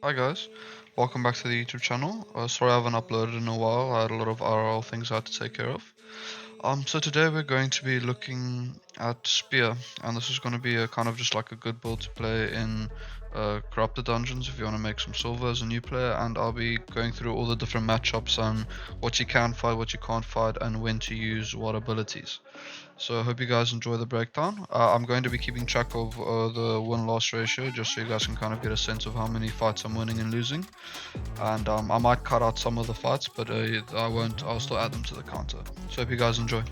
Hi guys, welcome back to the YouTube channel. Sorry I haven't uploaded in a while. I had a lot of RL things I had to take care of. So today we're going to be looking at Spear, and this is going to be a kind of just like a good build to play in Corrupted Dungeons if you want to make some silver as a new player. And I'll be going through all the different matchups and what you can fight, what you can't fight, and when to use what abilities. So I hope you guys enjoy the breakdown. I'm going to be keeping track of the win-loss ratio just so you guys can kind of get a sense of how many fights I'm winning and losing. And I might cut out some of the fights, but I won't. I'll still add them to the counter. So hope you guys enjoy.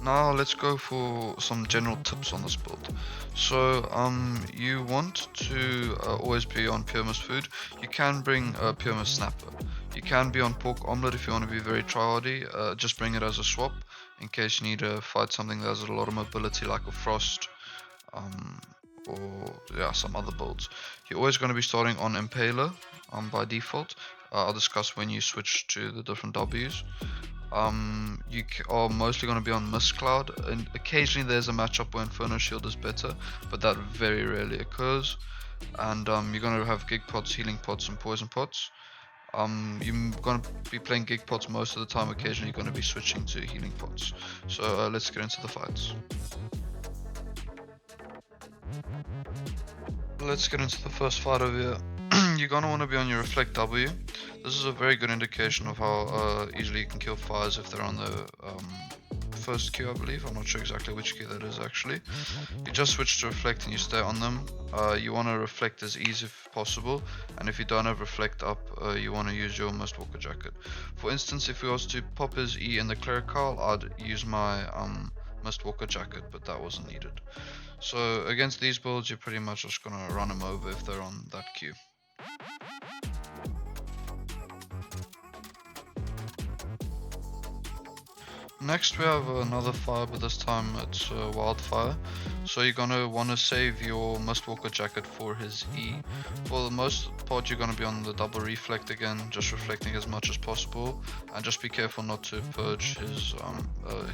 Now let's go for some general tips on this build. So you want to always be on pure mist food. You can bring pure mist snapper. You can be on pork omelet if you want to be very tryhardy. Just bring it as a swap in case you need to fight something that has a lot of mobility like a frost, um, or yeah, some other builds. You're always going to be starting on impaler by default. I'll discuss when you switch to the different W's. You are mostly going to be on Mist Cloud, and occasionally there's a matchup where Inferno Shield is better, but that very rarely occurs. And you're going to have Gig Pots, Healing Pots, and Poison Pots. You're going to be playing Gig Pots most of the time. Occasionally you're going to be switching to Healing Pots. So let's get into the fights. Let's get into the first fight over here. You're going to want to be on your Reflect W. This is a very good indication of how easily you can kill fires if they're on the first queue, I believe. I'm not sure exactly which queue that is actually. You just switch to Reflect and you stay on them. You want to Reflect as easy as possible, and if you don't have Reflect up, you want to use your Mistwalker Jacket. For instance, if we was to pop his E in the Clerical, I'd use my Mistwalker Jacket, but that wasn't needed. So against these builds, you're pretty much just going to run them over if they're on that queue. Next we have another fire, but this time it's wildfire. So you're gonna want to save your Mistwalker Jacket for his E. For the most part you're gonna be on the double reflect again, just reflecting as much as possible, and just be careful not to purge his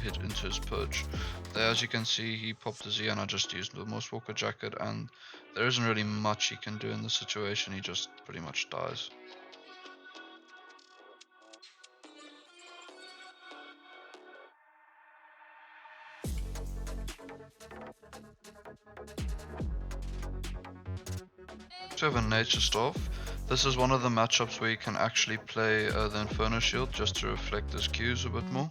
hit into his purge. There, as you can see, he popped his E and I just used the Mistwalker Jacket, and there isn't really much he can do in this situation. He just pretty much dies. To have a nature staff. This is one of the matchups where you can actually play the Inferno Shield just to reflect his Qs a bit more.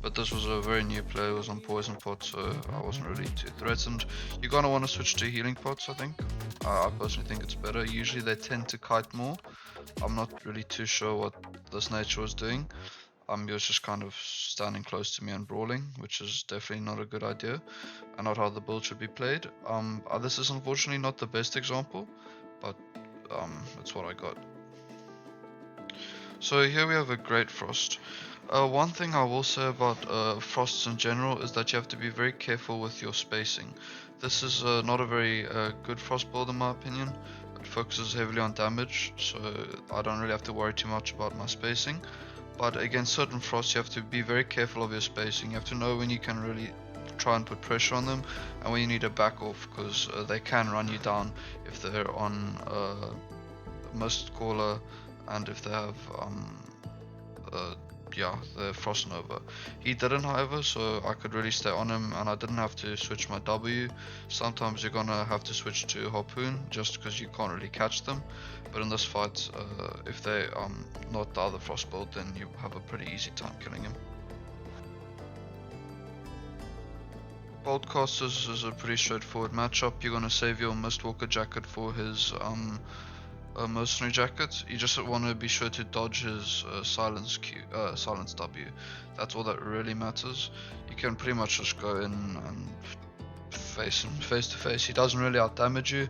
But this was a very new play, it was on Poison Pot, so I wasn't really too threatened. You're gonna want to switch to Healing Pots, I think. I personally think it's better. Usually they tend to kite more. I'm not really too sure what this nature was doing. He was just kind of standing close to me and brawling, which is definitely not a good idea, and not how the build should be played. This is unfortunately not the best example, but that's what I got. So here we have a Great Frost. One thing I will say about frosts in general is that you have to be very careful with your spacing. This is not a very good frost build in my opinion. It focuses heavily on damage, so I don't really have to worry too much about my spacing. But against certain frosts you have to be very careful of your spacing. You have to know when you can really try and put pressure on them and when you need to back off, because they can run you down if they're on Mist Caller and if they have the Frost Nova. He didn't, however, so I could really stay on him and I didn't have to switch my W. Sometimes you're gonna have to switch to Harpoon just because you can't really catch them, but in this fight, if they not the other Frost build, then you have a pretty easy time killing him. Boltcasters is a pretty straightforward matchup. You're gonna save your Mistwalker Jacket for his mercenary jacket. You just want to be sure to dodge his silence W. That's all that really matters. You can pretty much just go in and face him face to face. He doesn't really out damage you.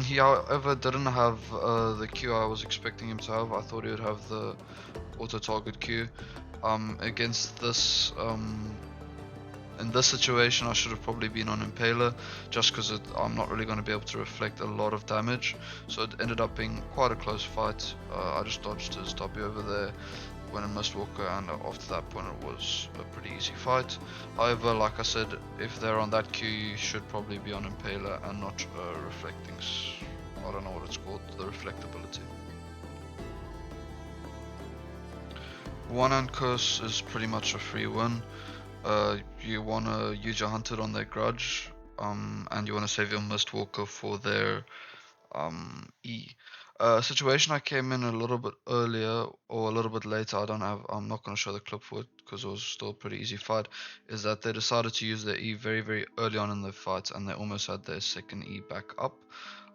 He however didn't have the Q I was expecting him to have. I thought he would have the auto target Q. Against this in this situation I should have probably been on Impaler, just because I'm not really going to be able to reflect a lot of damage, so it ended up being quite a close fight. I just dodged his W over there, went in Mistwalker, and after that point it was a pretty easy fight. However, like I said, if they're on that queue you should probably be on Impaler and not reflecting I don't know what it's called, the reflectability. One hand curse is pretty much a free win. You wanna use your hunted on their grudge, and you wanna save your Mistwalker for their E. Situation I came in a little bit earlier or a little bit later. I'm not gonna show the clip for it because it was still a pretty easy fight. Is that they decided to use their E very very early on in the fight, and they almost had their second E back up.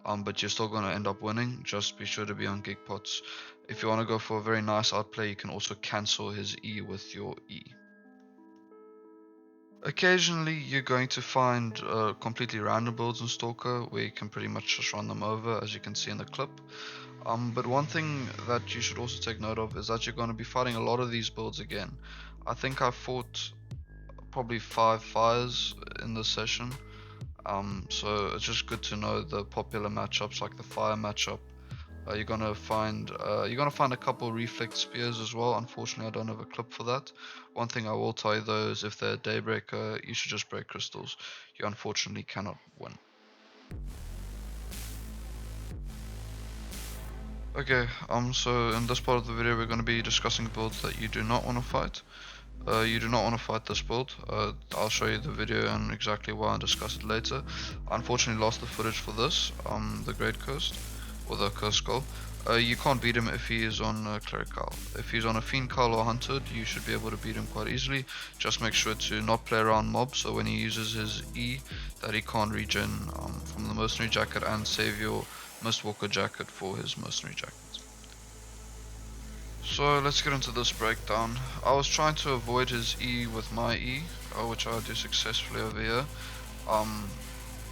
But you're still gonna end up winning. Just be sure to be on gig pots. If you want to go for a very nice outplay, you can also cancel his E with your E. Occasionally, you're going to find completely random builds in Stalker where you can pretty much just run them over, as you can see in the clip. But one thing that you should also take note of is that you're going to be fighting a lot of these builds again. I think I fought probably 5 fires in this session. So it's just good to know the popular matchups like the fire matchup. You're gonna find a couple reflect spears as well. Unfortunately, I don't have a clip for that. One thing I will tell you though is if they're daybreaker, you should just break crystals. You unfortunately cannot win. Okay, so in this part of the video we're going to be discussing builds that you do not want to fight. You do not want to fight this build. I'll show you the video and exactly why and discuss it later. I unfortunately lost the footage for this, the Great Cursed, or the Cursed Skull. You can't beat him if he is on Clerical. If he's on a Fiend Cull or Hunted, you should be able to beat him quite easily. Just make sure to not play around mobs, so when he uses his E, that he can't regen from the Mercenary Jacket and save your Mistwalker Jacket for his Mercenary Jacket. So let's get into this breakdown. I was trying to avoid his E with my E, which I do successfully over here.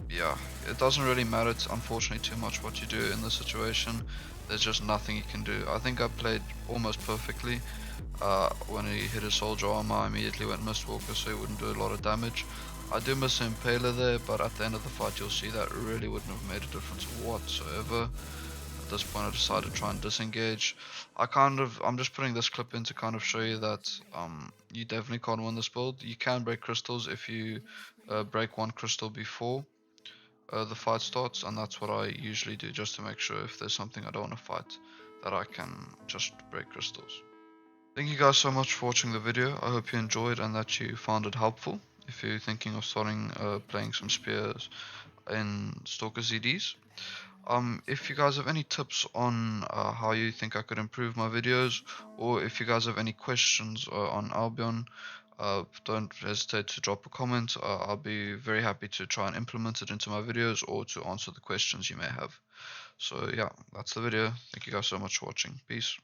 Yeah, it doesn't really matter unfortunately too much what you do in this situation. There's just nothing you can do. I think I played almost perfectly. When he hit his soldier armor, I immediately went Mistwalker so he wouldn't do a lot of damage. I do miss him Impaler there, but at the end of the fight you'll see that really wouldn't have made a difference whatsoever. At this point I decided to try and disengage. I'm just putting this clip in to kind of show you that you definitely can't win this build. You can break crystals if you break one crystal before the fight starts, and that's what I usually do just to make sure if there's something I don't want to fight that I can just break crystals. Thank you guys so much for watching the video. I hope you enjoyed and that you found it helpful. If you're thinking of starting playing some spears in Stalker ZDs. If you guys have any tips on how you think I could improve my videos, or if you guys have any questions on Albion, don't hesitate to drop a comment. I'll be very happy to try and implement it into my videos or to answer the questions you may have. So yeah, that's the video. Thank you guys so much for watching. Peace.